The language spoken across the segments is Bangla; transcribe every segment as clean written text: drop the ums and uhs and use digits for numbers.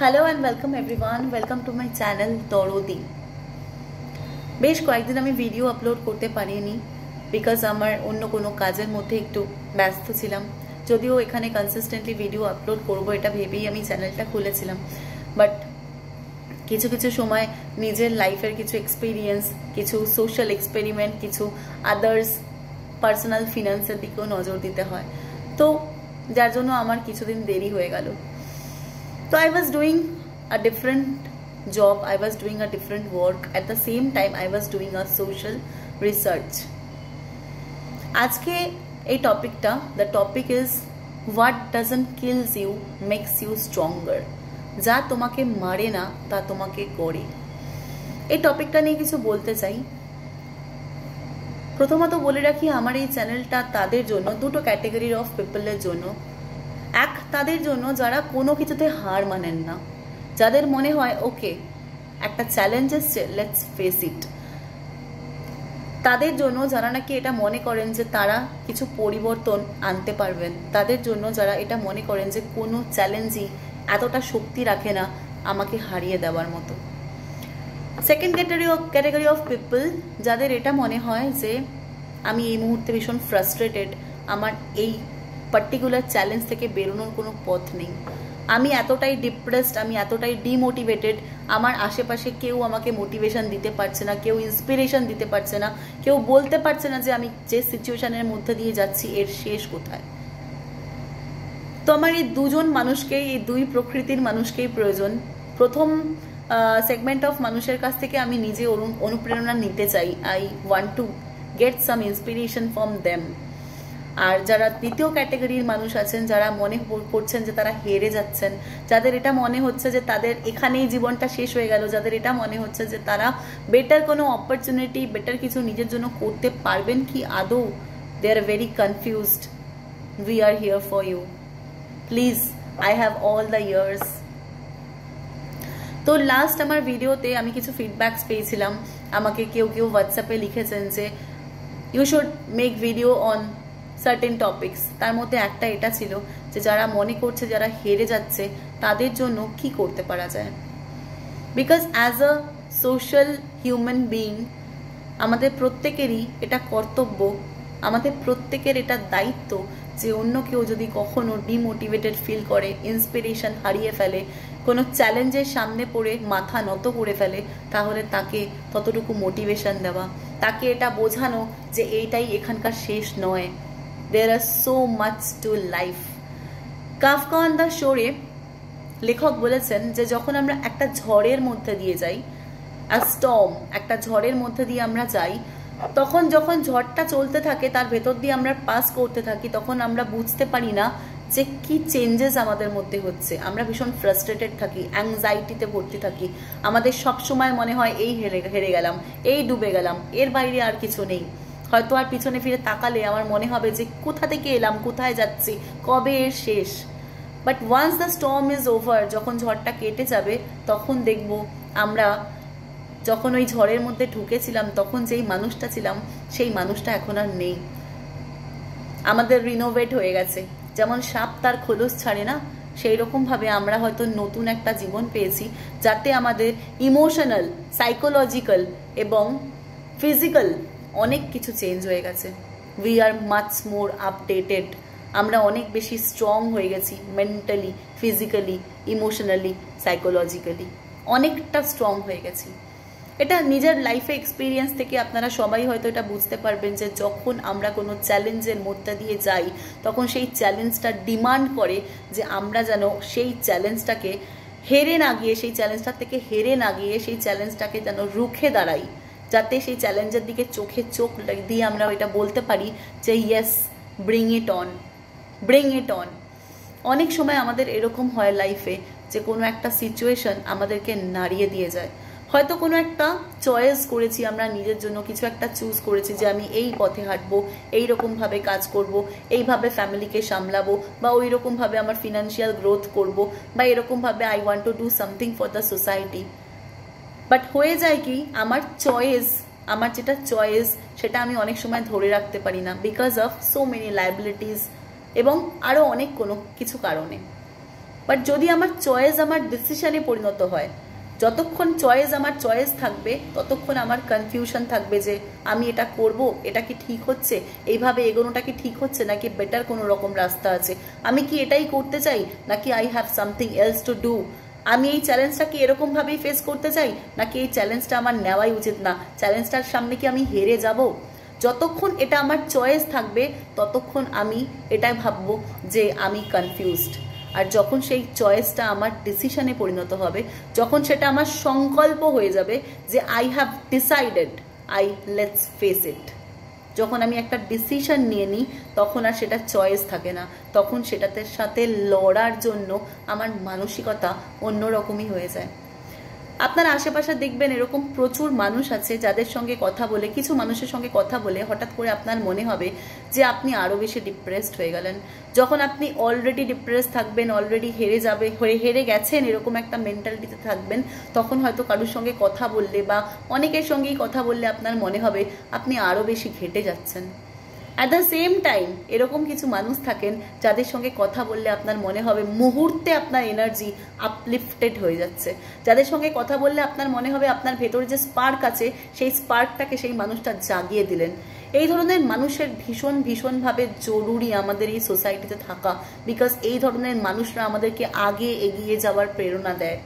Hello and welcome everyone, welcome to my channel दरदी। বেশ কয়েকদিন আমি ভিডিও আপলোড করতে পারিনি বিকজ আমার অন্য কোনো কাজের মধ্যে একটু ব্যস্ত ছিলাম। যদিও এখানে কনসিস্টেন্টলি ভিডিও আপলোড করব এটা ভেবেই আমি চ্যানেলটা খুলেছিলাম, বাট কিছু কিছু সময় নিজের লাইফের কিছু এক্সপিরিয়েন্স, কিছু সোশ্যাল এক্সপেরিমেন্ট, কিছু আদার্স পার্সোনাল ফিনান্সের দিকেও নজর দিতে হয়, তো যার জন্য আমার কিছুদিন দেরি হয়ে গেল। So I was doing a different job, I was doing a different work. At the same time, I was doing a social research. আজকে এই টপিকটা, the topic is what doesn't kills you makes you stronger. যা তোমাকে মারে না তা তোমাকে গড়ে। এই টপিকটা নিয়ে কিছু বলতে চাই। প্রথমত বলে রাখি, আমার এই চ্যানেলটা তাদের জন্য, দুটো ক্যাটাগরি অফ পিপলের জন্য। এক, তাদের জন্য যারা কোনো কিছুতে হার মানেন না, যাদের মনে হয় ওকে একটা চ্যালেঞ্জ এসছে, লেটস ফেস ইট। তাদের জন্য যারা নাকি এটা মনে করেন যে তারা কিছু পরিবর্তন আনতে পারবেন, তাদের জন্য যারা এটা মনে করেন যে কোনো চ্যালেঞ্জই এতটা শক্তি রাখে না আমাকে হারিয়ে দেওয়ার মতো। সেকেন্ড ক্যাটাগরি অফ পিপল, যাদের এটা মনে হয় যে আমি এই মুহূর্তে ভীষণ ফ্রাস্ট্রেটেড, আমার এই পার্টিকুলার চ্যালেঞ্জ থেকে বেরোনোর কোনো পথ নেই, আমি এতটাই ডিপ্রেসড, আমি এতটাই ডিমোটিভেটেড, আমার আশেপাশে কেউ আমাকে মোটিভেশন দিতে পারছে না, কেউ ইন্সপিরেশন দিতে পারছে না, কেউ বলতে পারছে না যে আমি যে সিচুয়েশনের মধ্যে দিয়ে যাচ্ছি এর শেষ কোথায়। তো আমার এই দুজন মানুষকেই, এই দুই প্রকৃতির মানুষকেই প্রয়োজন। প্রথম সেগমেন্ট অফ মানুষের কাছ থেকে আমি নিজে অনুপ্রেরণা নিতে চাই, I want to get some inspiration from them. আর যারা দ্বিতীয় ক্যাটাগরির মানুষ আছেন, যারা মনে করছেন যে তারা হেরে যাচ্ছেন, যাদের এটা মনে হচ্ছে যে তাদের এখানেই জীবনটা শেষ হয়ে গেল, যাদের এটা মনে হচ্ছে যে তারা বেটার কোনো অপরচুনিটি, বেটার কিছু নিজের জন্য করতে পারবেন কি আদৌ, they are very confused, we are here for you, please, I have all the years. তো লাস্ট আমার ভিডিওতে আমি কিছু ফিডব্যাকস পেয়েছিলাম, আমাকে কেউ হোয়াটসঅ্যাপে লিখেছেন যে you should make video on certain topics. তার মধ্যে একটা এটা ছিল যে যারা মনে করছে যারা হেরে যাচ্ছে তাদের জন্য কি করতে পারা যায়। Because as a social human being আমাদের প্রত্যেকেরই এটা কর্তব্য, আমাদের প্রত্যেকের এটা দায়িত্ব যে অন্য কেউ যদি কখনো ডিমোটিভেটেড ফিল করে, ইন্সপিরেশন হারিয়ে ফেলে, কোনো চ্যালেঞ্জের সামনে পড়ে মাথা নত করে ফেলে, তাহলে তাকে ততটুকু মোটিভেশন দেওয়া, তাকে এটা বোঝানো যে এইটাই এখানকার শেষ নয়, there are so much to life. Kafka on the Shorey লেখক বলেছেন যে যখন আমরা একটা ঝড়ের মধ্যে দিয়ে যাই, একটা ঝড়ের মধ্যে দিয়ে আমরা যাই, তখন যখন ঝড়টা চলতে থাকে তার ভেতর দিয়ে আমরা পাস করতে থাকি, তখন আমরা বুঝতে পারি না যে কি চেঞ্জেস আমাদের মধ্যে হচ্ছে। আমরা ভীষণ ফ্রাস্ট্রেটেড থাকি, অ্যাংজাইটিতে ভর্তি থাকি, আমাদের সব সময় মনে হয় এই হেরে গেলাম, এই ডুবে গেলাম, এর বাইরে আর কিছু নেই। হয়তো আর পিছনে ফিরে তাকালে আমার মনে হবে যে কোথা থেকে এলাম, কোথায় যাচ্ছি, কবে এর শেষ। But once the storm is over, যখন ঝড়টা কেটে যাবে তখন দেখব আমরা যখন ওই ঝড়ের মধ্যে ঢুকেছিলাম তখন যেই মানুষটা ছিলাম সেই মানুষটা এখন আর নেই, আমাদের রিনোভেট হয়ে গেছে। যেমন সাপ তার খোলস ছাড়ে না, সেই রকমভাবে আমরা হয়তো নতুন একটা জীবন পেয়েছি যাতে আমাদের ইমোশনাল, সাইকোলজিক্যাল এবং ফিজিক্যাল অনেক কিছু চেঞ্জ হয়ে গেছে। We are much more updated, আমরা অনেক বেশি স্ট্রং হয়ে গেছি, মেন্টালি, ফিজিক্যালি, ইমোশনালি, সাইকোলজিক্যালি অনেকটা স্ট্রং হয়ে গেছি। এটা নিজের লাইফে এক্সপিরিয়েন্স থেকে আপনারা সবাই হয়তো এটা বুঝতে পারবেন যে যখন আমরা কোনো চ্যালেঞ্জের মধ্যে দিয়ে যাই তখন সেই চ্যালেঞ্জটা ডিমান্ড করে যে আমরা যেন সেই চ্যালেঞ্জটাকে হেরে না গিয়ে, সেই চ্যালেঞ্জটার থেকে হেরে না গিয়ে সেই চ্যালেঞ্জটাকে যেন রুখে দাঁড়াই, যাতে সেই চ্যালেঞ্জের দিকে চোখে চোখ দিয়ে আমরা এটা বলতে পারি যে yes, bring it on, bring it on. অনেক সময় আমাদের এরকম হয় লাইফে যে কোনো একটা সিচুয়েশন আমাদেরকে নাড়িয়ে দিয়ে যায়, হয়তো কোনো একটা চয়েস করেছি আমরা নিজের জন্য, কিছু একটা চুজ করেছি যে আমি এই পথে হাঁটবো, এইরকমভাবে কাজ করব, এইভাবে ফ্যামিলিকে সামলাবো, বা ওই রকমভাবে আমার ফিনান্সিয়াল গ্রোথ করব, বা এরকমভাবে I want to do something for the society. But হয়ে যায় কি, আমার যেটা চয়েস সেটা আমি অনেক সময় ধরে রাখতে পারি না because of so many liabilities এবং আরও অনেক কোনো কিছু কারণে। বাট যদি আমার চয়েস আমার ডিসিশনে পরিণত হয়, যতক্ষণ চয়েস আমার চয়েস থাকবে ততক্ষণ আমার কনফিউশন থাকবে যে আমি এটা করব, এটা কি ঠিক হচ্ছে, এইভাবে এগোনোটা কি ঠিক হচ্ছে, নাকি বেটার কোনো রকম রাস্তা আছে, আমি কি এটাই করতে চাই, নাকি I have something else to do, আমি এই চ্যালেঞ্জটা কি এরকমভাবেই ফেস করতে চাই, নাকি এই চ্যালেঞ্জটা আমার নেওয়াই উচিত না, চ্যালেঞ্জটার সামনে কি আমি হেরে যাব। যতক্ষণ এটা আমার চয়েস থাকবে ততক্ষণ আমি এটাই ভাববো যে আমি কনফিউজড। আর যখন সেই চয়েসটা আমার ডিসিশনে পরিণত হবে, যখন সেটা আমার সংকল্প হয়ে যাবে যে I have decided, let's face it, যখন আমি একটা ডিসিশন নিয়ে নিই তখন আর সেটা চয়েস থাকে না, তখন সেটাতে সাথে লড়ার জন্য আমার মানসিকতা অন্যরকমই হয়ে যায়। আপনার আশেপাশে দেখবেন এরকম প্রচুর মানুষ আছে যাদের সঙ্গে কথা বলে, কিছু মানুষের সঙ্গে কথা বলে হঠাৎ করে আপনার মনে হবে যে আপনি আরও বেশি ডিপ্রেসড হয়ে গেলেন। যখন আপনি অলরেডি ডিপ্রেস থাকবেন, অলরেডি হেরে গেছেন এরকম একটা মেন্টালিটিতে থাকবেন, তখন হয়তো কারোর সঙ্গে কথা বললে বা অনেকের সঙ্গেই কথা বললে আপনার মনে হবে আপনি আরও বেশি ঘেটে যাচ্ছেন। অ্যাট দ্য সেম টাইম এরকম কিছু মানুষ থাকেন যাদের সঙ্গে কথা বললে আপনার মনে হবে মুহূর্তে আপনার এনার্জি আপলিফটেড হয়ে যাচ্ছে, যাদের সঙ্গে কথা বললে আপনার মনে হবে আপনার ভেতরে যে স্পার্ক আছে সেই স্পার্কটাকে সেই মানুষটা জাগিয়ে দিলেন। এই ধরনের মানুষের ভীষণভাবে জরুরি আমাদের এই সোসাইটিতে থাকা, বিকজ এই ধরনের মানুষরা আমাদেরকে আগে এগিয়ে যাওয়ার প্রেরণা দেয়।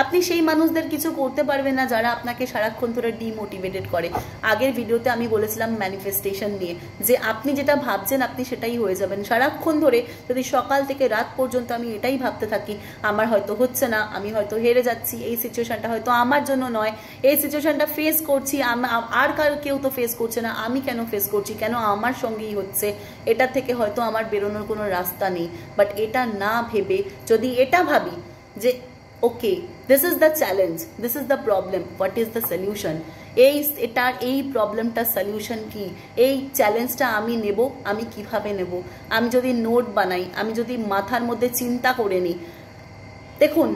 আপনি সেই মানুষদের কিছু করতে পারবেন না যারা আপনাকে সারাক্ষণ ধরে ডিমোটিভেটেড করে। আগের ভিডিওতে আমি বলেছিলাম ম্যানিফেস্টেশন নিয়ে, যে আপনি যেটা ভাবছেন আপনি সেটাই হয়ে যাবেন। সারাক্ষণ ধরে যদি সকাল থেকে রাত পর্যন্ত আমি এটাই ভাবতে থাকি আমার হয়তো হচ্ছে না, আমি হয়তো হেরে যাচ্ছি, এই সিচুয়েশনটা হয়তো আমার জন্য নয়, এই সিচুয়েশনটা ফেস করছি আর কেউ তো ফেস করছে না, আমি কেন ফেস করছি, কেন আমার সঙ্গেই হচ্ছে, এটা থেকে হয়তো আমার বেরোনোর কোনো রাস্তা নেই। বাট এটা না ভেবে যদি এটা ভাবি যে okay, this is the challenge, this is the problem, what is the solution, এই প্রবলেমটার সলিউশন কি, এই চ্যালেঞ্জটা আমি নেব, আমি কিভাবে নেব, আমি যদি নোট বানাই, আমি যদি মাথার মধ্যে চিন্তা করে নিই। দেখুন,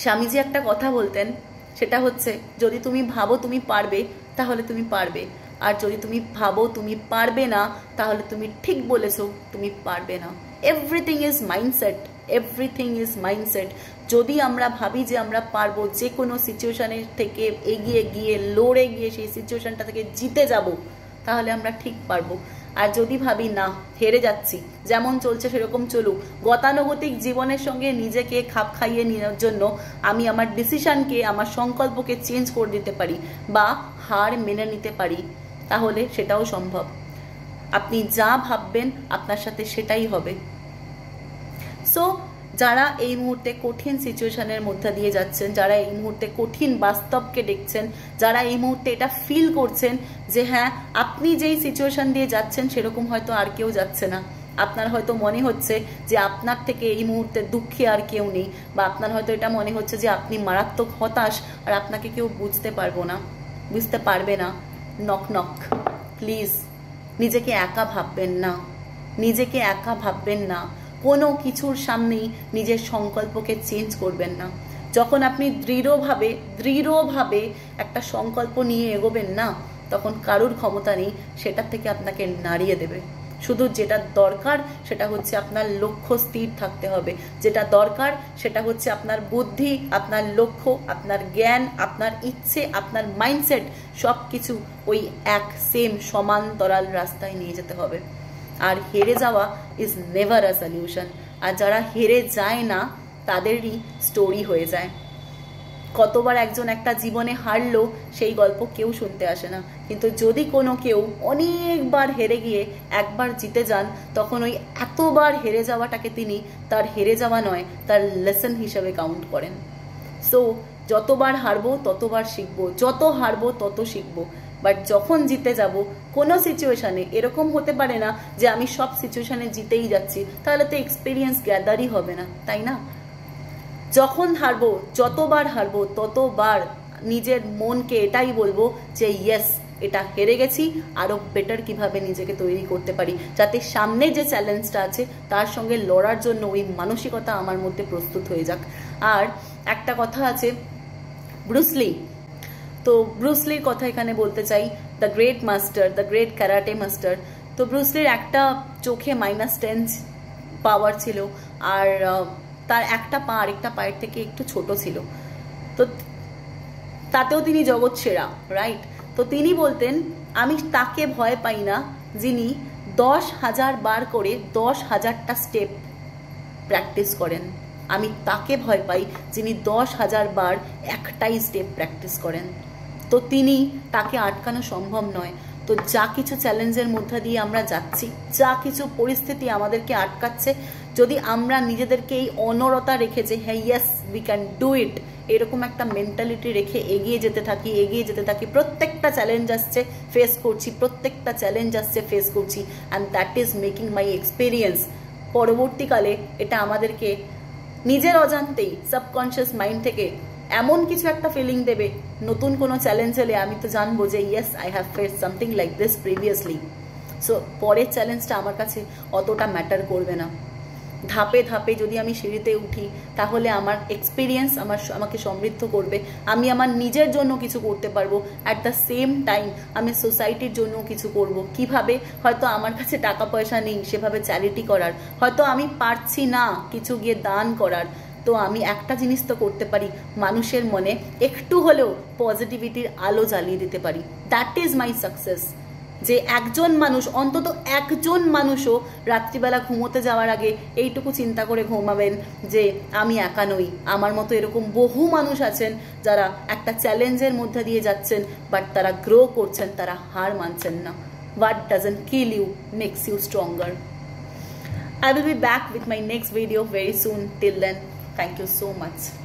স্বামীজি একটা কথা বলতেন, সেটা হচ্ছে যদি তুমি ভাবো তুমি পারবে তাহলে তুমি পারবে, আর যদি তুমি ভাবো তুমি পারবে না তাহলে তুমি ঠিক বলেছো, তুমি পারবে না। Everything is mindset, everything is mindset. যদি আমরা ভাবি যে আমরা পারবো, যে কোনো সিচুয়েশনের থেকে এগিয়ে গিয়ে লড়ে গিয়ে সেই সিচুয়েশনটা থেকে জিতে যাব, তাহলে আমরা ঠিক পারবো। আর যদি ভাবি না হেরে যাচ্ছি, যেমন চলছে সেরকম চলুক, গতানুগতিক জীবনের সঙ্গে নিজেকে খাপ খাইয়ে নেওয়ার জন্য আমি আমার ডিসিশনকে, আমার সংকল্পকে চেঞ্জ করে দিতে পারি বা হার মেনে নিতে পারি, তাহলে সেটাও সম্ভব। আপনি যা ভাববেন আপনার সাথে সেটাই হবে। সো যারা এই মুহূর্তে কঠিন সিচুয়েশনের মধ্যে দিয়ে যাচ্ছেন, যারা এই মুহূর্তে কঠিন বাস্তবকে দেখছেন, যারা এই মুহূর্তে এটা ফিল করছেন যে হ্যাঁ আপনি যেই সিচুয়েশন দিয়ে যাচ্ছেন সেরকম হয়তো আর কেউ যাচ্ছে না, আপনার হয়তো মনে হচ্ছে যে আপনার থেকে এই মুহূর্তে দুঃখী আর কেউ নেই, বা আপনার হয়তো এটা মনে হচ্ছে যে আপনি মারাত্মক হতাশ আর আপনাকে কেউ বুঝতে পারবে না, নক নক, প্লিজ নিজেকে একা ভাববেন না, নিজেকে একা ভাববেন না, কোনো কিছুর সামনেই নিজের সংকল্পকে চেঞ্জ করবেন না। যখন আপনি দৃঢ়ভাবে একটা সংকল্প নিয়ে এগোবেন না, তখন কারুর ক্ষমতা নেই সেটার থেকে আপনাকে নাড়িয়ে দেবে। শুধু যেটা দরকার সেটা হচ্ছে আপনার লক্ষ্য স্থির থাকতে হবে, যেটা দরকার সেটা হচ্ছে আপনার বুদ্ধি, আপনার লক্ষ্য, আপনার জ্ঞান, আপনার ইচ্ছে, আপনার মাইন্ডসেট সব কিছু ওই এক সেম সমান্তরাল রাস্তায় নিয়ে যেতে হবে। আর হেরে যাওয়া ইজ নেভার আ সলিউশন। আর যারা হেরে যায় না তাদেরই স্টোরি হয়ে যায়। কতবার একজন একটা জীবনে হারলো সেই গল্প কেউ শুনতে আসে না, কিন্তু যদি কোনো কেউ অনেকবার হেরে গিয়ে একবার জিতে যান, তখন ওই এতবার হেরে যাওয়াটাকে তিনি তার হেরে যাওয়া নয়, তার লেসন হিসেবে কাউন্ট করেন। সো যতবার হারবো ততবার শিখবো, যত হারবো তত শিখবো। বাট যখন জিতে যাব কোনো সিচুয়েশনে, এরকম হতে পারে না যে আমি সব সিচুয়েশনে জিতেই যাচ্ছি, তাহলে তো এক্সপিরিয়েন্স গ্যাদারই হবে না, তাই না? যখন হারবো, যতবার হারবো ততবার নিজের মনকে এটাই বলবো যে ইয়েস, এটা হেরে গেছি, আরো বেটার কিভাবে নিজেকে তৈরি করতে পারি, যাতে সামনে যে চ্যালেঞ্জটা আছে তার সঙ্গে লড়ার জন্য ওই মানসিকতা আমার মধ্যে প্রস্তুত হয়ে যাক। আর একটা কথা আছে, ব্রুসলি, তো ব্রুসলির কথা এখানে বলতে চাই, the great master, the great karate master. তো ব্রুসলির একটা চোখে -10 পাওয়ার ছিল, আর তার একটা পা আরেকটা পায়ের থেকে একটু ছোট ছিল, তো তাতেও তিনি জগৎ সেরা, রাইট? তো তিনি বলতেন আমি তাকে ভয় পাই না যিনি 10,000 বার করে 10,000টা স্টেপ প্র্যাকটিস করেন, আমি তাকে ভয় পাই যিনি 10,000 বার একটাই স্টেপ প্র্যাকটিস করেন। তো তাকে আটকানো সম্ভব নয়। তো যা কিছু চ্যালেঞ্জের মধ্যে দিয়ে আমরা যাচ্ছি, যা কিছু পরিস্থিতি আমাদেরকে আটকাচ্ছে, যদি আমরা নিজেদেরকে এই অনরতা রেখে যে হ্যাঁ yes we can do it, এরকম একটা মেন্টালিটি রেখে এগিয়ে যেতে থাকি, প্রত্যেকটা চ্যালেঞ্জ আসছে ফেস করছি, প্রত্যেকটা চ্যালেঞ্জ আসছে ফেস করছি, and that is making my experience. পরবর্তীকালে এটা আমাদেরকে নিজের অজান্তেই সাবকনশিয়াস মাইন্ড থেকে এমন কিছু একটা ফিলিং দেবে, নতুন কোনো চ্যালেঞ্জ এলে আমি তো জানবো যে yes I have face something like this previously. So পরের চ্যালেঞ্জটা আমার কাছে অতটা ম্যাটার করবে না। ধাপে ধাপে যদি আমি সিঁড়িতে উঠি তাহলে আমার এক্সপিরিয়েন্স আমাকে সমৃদ্ধ করবে, আমি আমার নিজের জন্য কিছু করতে পারবো, অ্যাট দ্য সেম টাইম আমি সোসাইটির জন্য কিছু করব। কিভাবে? হয়তো আমার কাছে টাকা পয়সা নেই সেভাবে চ্যারিটি করার, হয়তো আমি পারছি না কিছু গিয়ে দান করার, তো আমি একটা জিনিস তো করতে পারি, মানুষের মনে একটু হলেও পজিটিভিটির আলো জ্বালিয়ে দিতে পারি। That is my success. যে একজন মানুষ, অন্তত একজন মানুষও রাত্রিবেলা ঘুমোতে যাওয়ার আগে এইটুকু চিন্তা করে ঘুমাবেন যে আমি একা নই, আমার মতো এরকম বহু মানুষ আছেন যারা একটা চ্যালেঞ্জের মধ্যে দিয়ে যাচ্ছেন, বাট তারা গ্রো করছেন, তারা হার মানছেন না। What doesn't kill you makes you stronger. I will be back with my next video very soon. Till then, thank you so much.